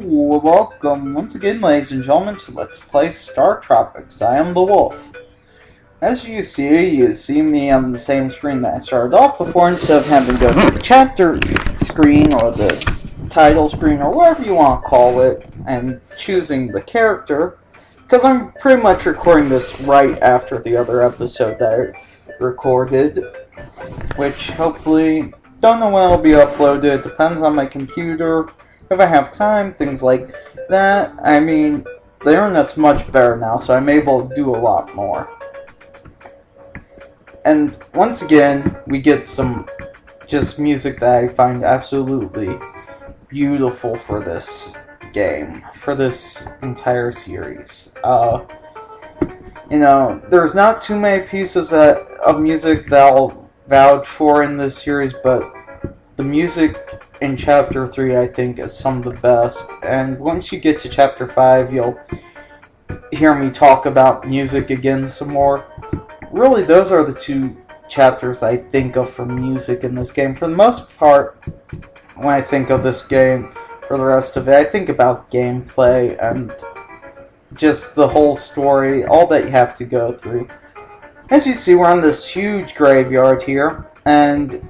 welcome once again, ladies and gentlemen, to Let's Play Startropics. I am the Wolf. As you see me on the same screen that I started off before, instead of having to go to the chapter screen or the title screen or whatever you want to call it, and choosing the character, because I'm pretty much recording this right after the other episode that I recorded, which hopefully, don't know when it'll be uploaded, depends on my computer. If I have time, things like that. I mean, the internet's much better now, so I'm able to do a lot more. And once again, we get some just music that I find absolutely beautiful for this game, for this entire series. You know, there's not too many pieces of music that I'll vouch for in this series, but the music in Chapter 3, I think, is some of the best. And once you get to Chapter 5, you'll hear me talk about music again some more. Really, those are the two chapters I think of for music in this game. For the most part, when I think of this game, for the rest of it, I think about gameplay and just the whole story, all that you have to go through. As you see, we're on this huge graveyard here, and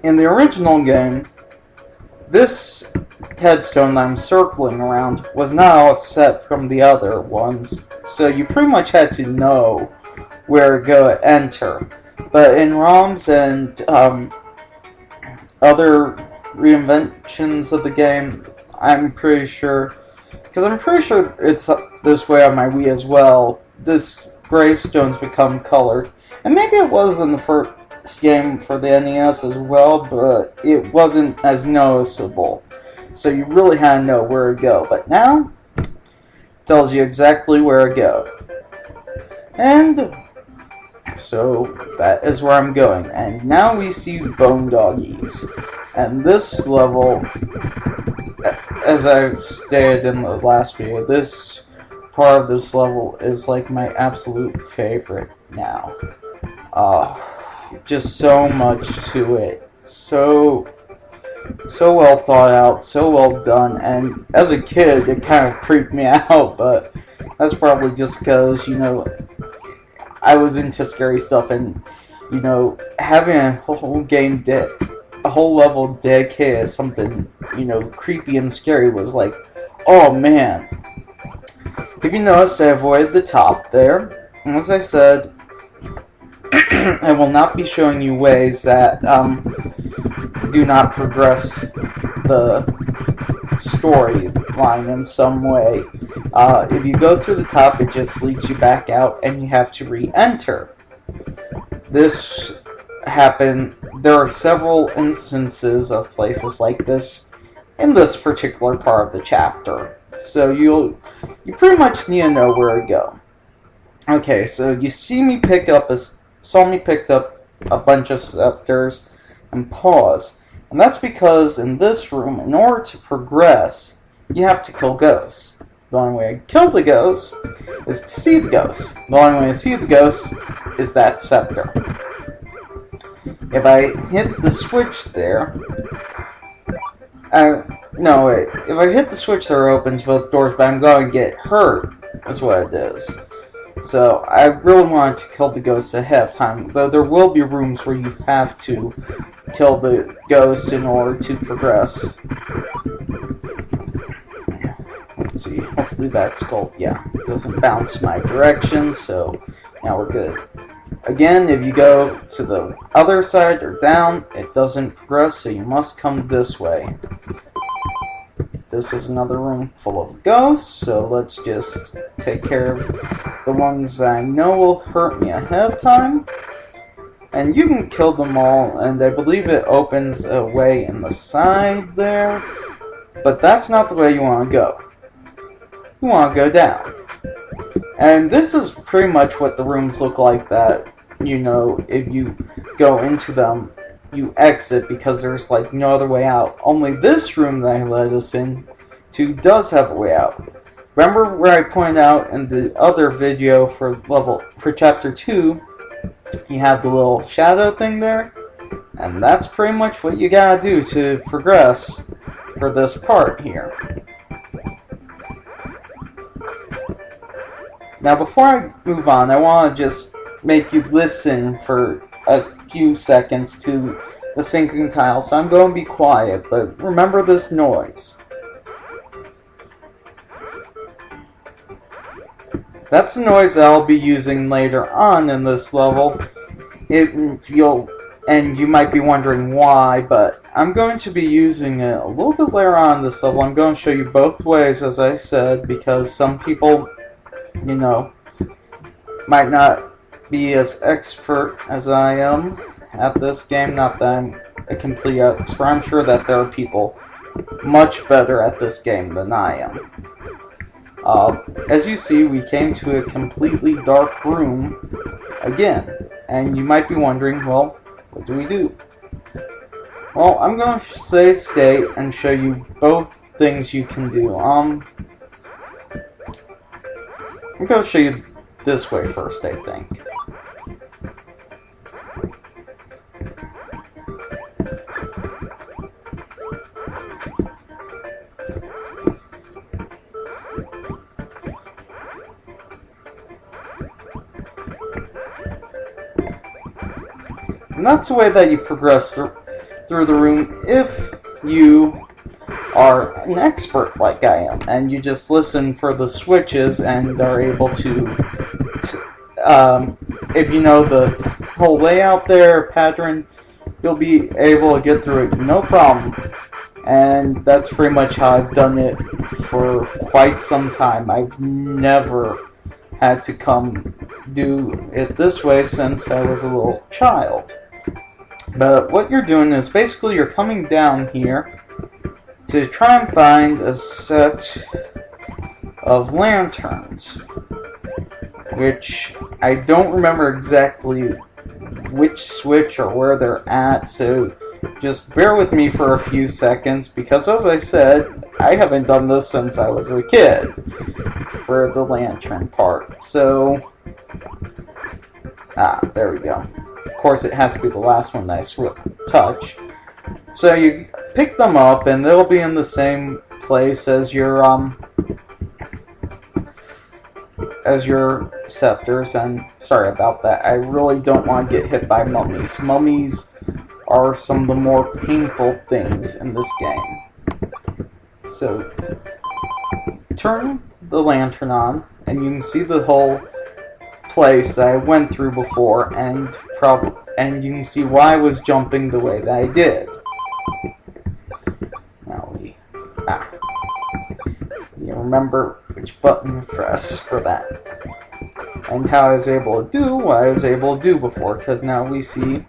in the original game, this headstone that I'm circling around was not offset from the other ones, so you pretty much had to know where to go to enter. But in ROMs and other reinventions of the game, I'm pretty sure, because I'm pretty sure it's this way on my Wii as well, this gravestones become colored. And maybe it was in the first game for the NES as well, but it wasn't as noticeable. So you really had to know where to go. But now, it tells you exactly where to go. And so that is where I'm going. And now we see bone doggies. And this level, as I stated in the last video, this part of this level is like my absolute favorite now. Just so much to it. So well thought out, so well done, and as a kid it kind of creeped me out, but that's probably just because, you know, I was into scary stuff, and, you know, having a whole game a whole level dedicated to something, you know, creepy and scary was like, oh man. If you notice, I avoided the top there, and as I said, I will not be showing you ways that do not progress the storyline in some way. If you go through the top, it just leads you back out and you have to re-enter. This happened, there are several instances of places like this in this particular part of the chapter. So you pretty much need to know where to go. Okay, so you saw me pick up a bunch of scepters and pause. And that's because in this room, in order to progress, you have to kill ghosts. The only way to kill the ghost is to see the ghost. The only way to see the ghost is that scepter. If I hit the switch there, no wait, if I hit the switch there, it opens both doors, but I'm going to get hurt, is what it is. So, I really wanted to kill the ghosts ahead of time, though there will be rooms where you have to kill the ghost in order to progress. Let's see, hopefully that's cool. Yeah, it doesn't bounce my direction, so now we're good. Again, if you go to the other side or down, it doesn't progress, so you must come this way. This is another room full of ghosts, so let's just take care of the ones that I know will hurt me ahead of time. And you can kill them all, and I believe it opens a way in the side there. But that's not the way you want to go. You want to go down. And this is pretty much what the rooms look like that, you know, if you go into them, you exit because there's like no other way out. Only this room that I led us into does have a way out. Remember where I pointed out in the other video for chapter 2, you have the little shadow thing there? And that's pretty much what you gotta do to progress for this part here. Now, before I move on, I want to just make you listen for a few seconds to the sinking tile, so I'm going to be quiet, but remember this noise. That's the noise that I'll be using later on in this level. And you might be wondering why, but I'm going to be using it a little bit later on in this level. I'm going to show you both ways, as I said, because some people, you know, might not be as expert as I am at this game. Not that I'm a complete expert. I'm sure that there are people much better at this game than I am. As you see, we came to a completely dark room again, and you might be wondering, well, what do we do? Well, I'm going to say stay and show you both things you can do. I'm going to show you this way first, I think. And that's the way that you progress through the room if you are an expert like I am, and you just listen for the switches and are able to if you know the whole layout there, pattern, you'll be able to get through it no problem. And that's pretty much how I've done it for quite some time. I've never had to come do it this way since I was a little child. But what you're doing is basically you're coming down here to try and find a set of lanterns, which I don't remember exactly which switch or where they're at, so just bear with me for a few seconds, because as I said, I haven't done this since I was a kid for the lantern part. So, there we go. Of course, it has to be the last one that I touch. So you pick them up, and they'll be in the same place as your scepters. And sorry about that. I really don't want to get hit by mummies. Mummies are some of the more painful things in this game. So turn the lantern on, and you can see the whole place that I went through before, and you can see why I was jumping the way that I did. Now you remember which button to press for that, and how I was able to do what I was able to do before, because now we see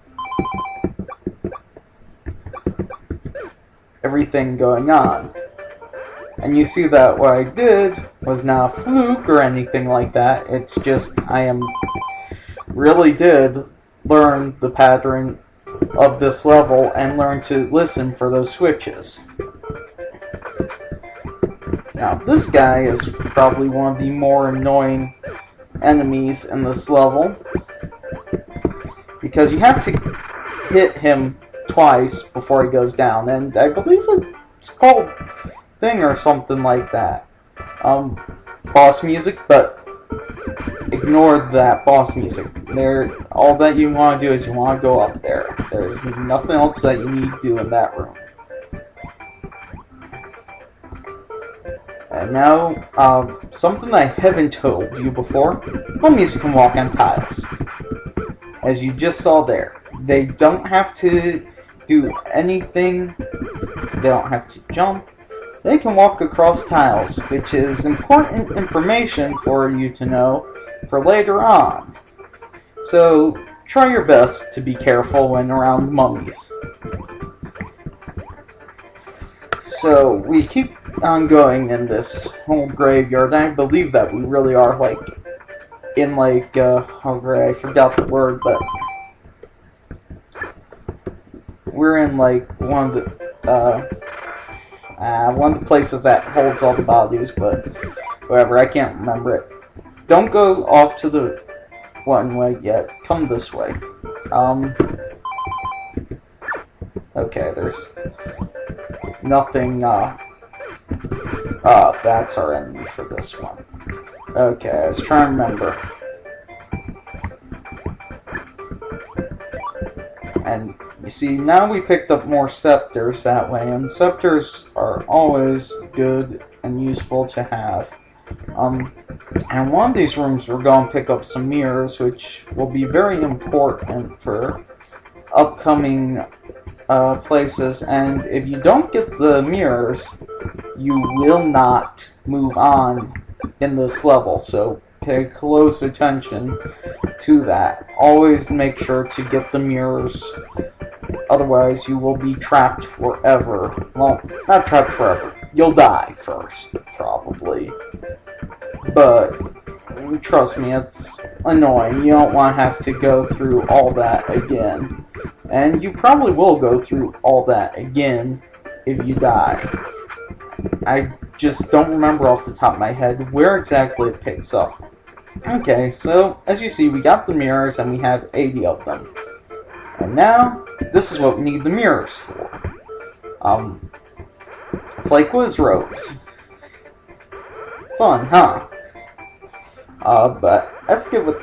everything going on. And you see that what I did was not a fluke or anything like that. It's just really did learn the pattern of this level and learn to listen for those switches. Now, this guy is probably one of the more annoying enemies in this level, because you have to hit him twice before he goes down, and I believe it's called Thing or something like that. Boss music, but ignore that boss music. All that you want to do is you want to go up there. There's nothing else that you need to do in that room. And now, something I haven't told you before, mummies can walk on tiles. As you just saw there. They don't have to do anything. They don't have to jump. They can walk across tiles, which is important information for you to know for later on. So, try your best to be careful when around mummies. So, we keep on going in this whole graveyard. I believe that we really are, I forgot the word, but we're in, one of the places that holds all the bodies, but whatever, I can't remember it. Don't go off to the one way yet. Come this way. Okay, there's nothing, that's our enemy for this one. Okay, let's try and remember. And you see, now we picked up more scepters that way, and scepters are always good and useful to have. And one of these rooms we're going to pick up some mirrors, which will be very important for upcoming places. And if you don't get the mirrors, you will not move on in this level, so pay close attention to that. Always make sure to get the mirrors, otherwise you will be trapped forever. Well, not trapped forever. You'll die first, probably. But trust me, it's annoying. You don't want to have to go through all that again. And you probably will go through all that again if you die. I just don't remember off the top of my head where exactly it picks up. Okay, so as you see, we got the mirrors and we have 80 of them. And now, this is what we need the mirrors for. It's like whiz robes. Fun, huh? But I forget what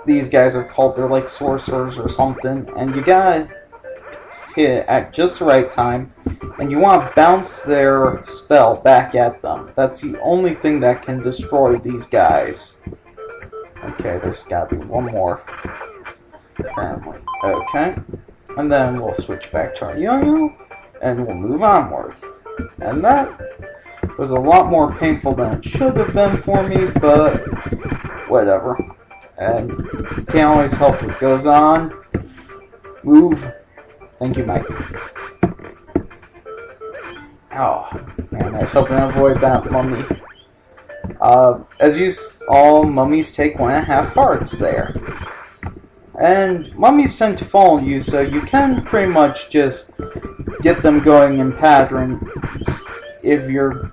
these guys are called. They're like sorcerers or something, and you gotta hit at just the right time, and you want to bounce their spell back at them. That's the only thing that can destroy these guys. Okay, there's gotta be one more. Apparently. Okay. And then we'll switch back to our yo-yo, and we'll move onward. And that was a lot more painful than it should have been for me, but whatever. And can't always help what goes on. Move. Thank you, Mike. Oh, man, I was hoping to avoid that mummy. As you saw, mummies take 1.5 hearts there. And mummies tend to follow you, so you can pretty much just get them going in patterns if you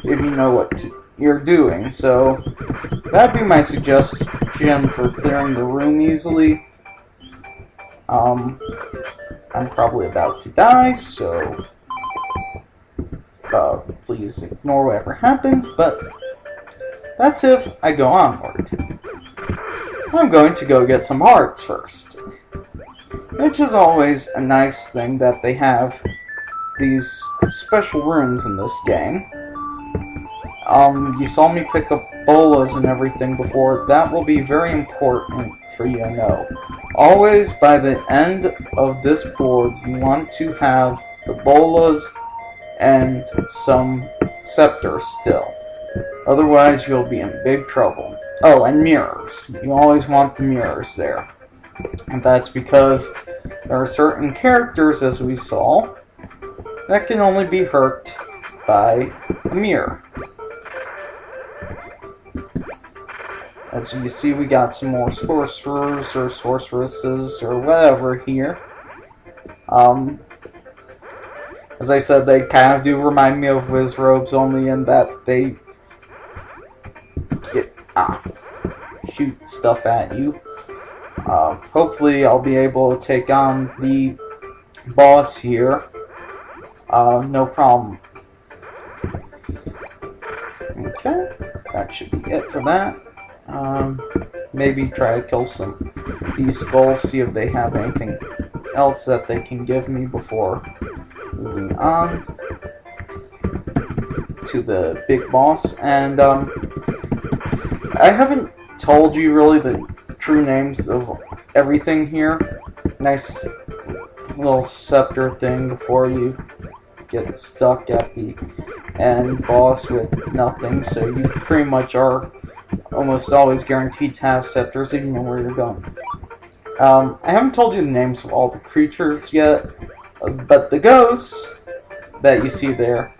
know what you're doing. So that'd be my suggestion for clearing the room easily. I'm probably about to die, so please ignore whatever happens, but that's if I go onward. I'm going to go get some hearts first, which is always a nice thing that they have these special rooms in this game. You saw me pick up bolas and everything before. That will be very important for you to know. Always, by the end of this board, you want to have the bolas and some scepters still. Otherwise, you'll be in big trouble. Oh, and mirrors. You always want the mirrors there. And that's because there are certain characters, as we saw, that can only be hurt by a mirror. As you see, we got some more sorcerers or sorceresses or whatever here. As I said, they kind of do remind me of whiz robes, only in that they shoot stuff at you. Hopefully I'll be able to take on the boss here. No problem. Okay, that should be it for that. Maybe try to kill some of these skulls, see if they have anything else that they can give me before moving on to the big boss. And I haven't told you really the true names of everything here. Nice little scepter thing before you get stuck at the end boss with nothing, so you pretty much are almost always guaranteed to have scepters even know where you're going. I haven't told you the names of all the creatures yet, but the ghosts that you see there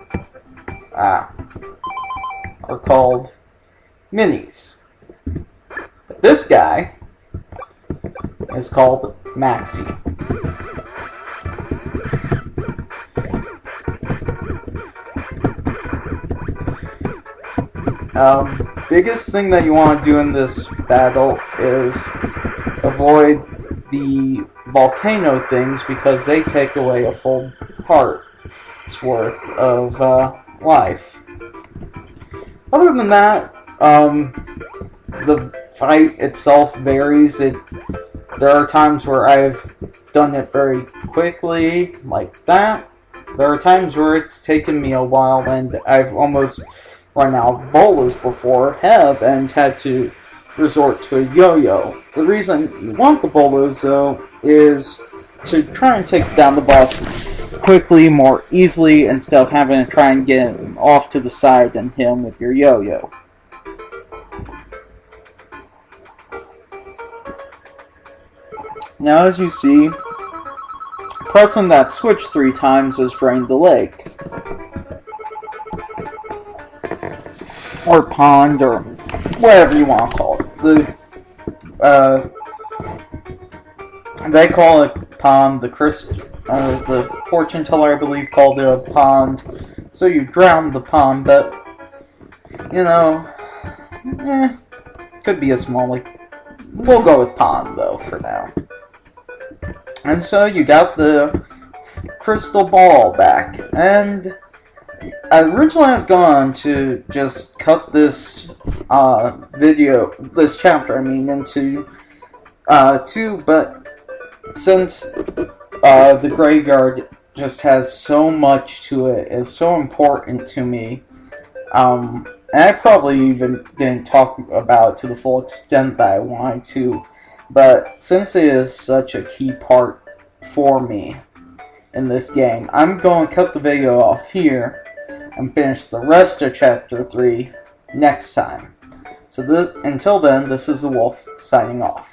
are called minis. This guy is called Maxie. Biggest thing that you want to do in this battle is avoid the volcano things, because they take away a full heart's worth of life. Other than that, The fight itself varies. There are times where I've done it very quickly, like that. There are times where it's taken me a while, and I've almost run out of bolas before, and had to resort to a yo-yo. The reason you want the bolas, though, is to try and take down the boss quickly, more easily, instead of having to try and get him off to the side and hit him with your yo-yo. Now, as you see, pressing that switch 3 times has drained the lake. Or pond, or whatever you want to call it. They call it pond. The fortune teller, I believe, called it a pond. So you drowned the pond, but, you know, could be a small lake. We'll go with pond, though, for now. And so you got the crystal ball back, and originally I was going to just cut this chapter, into 2, but since the graveyard just has so much to it, it's so important to me, and I probably even didn't talk about it to the full extent that I wanted to, but since it is such a key part for me in this game, I'm going to cut the video off here and finish the rest of Chapter 3 next time. So until then, this is the Wulv signing off.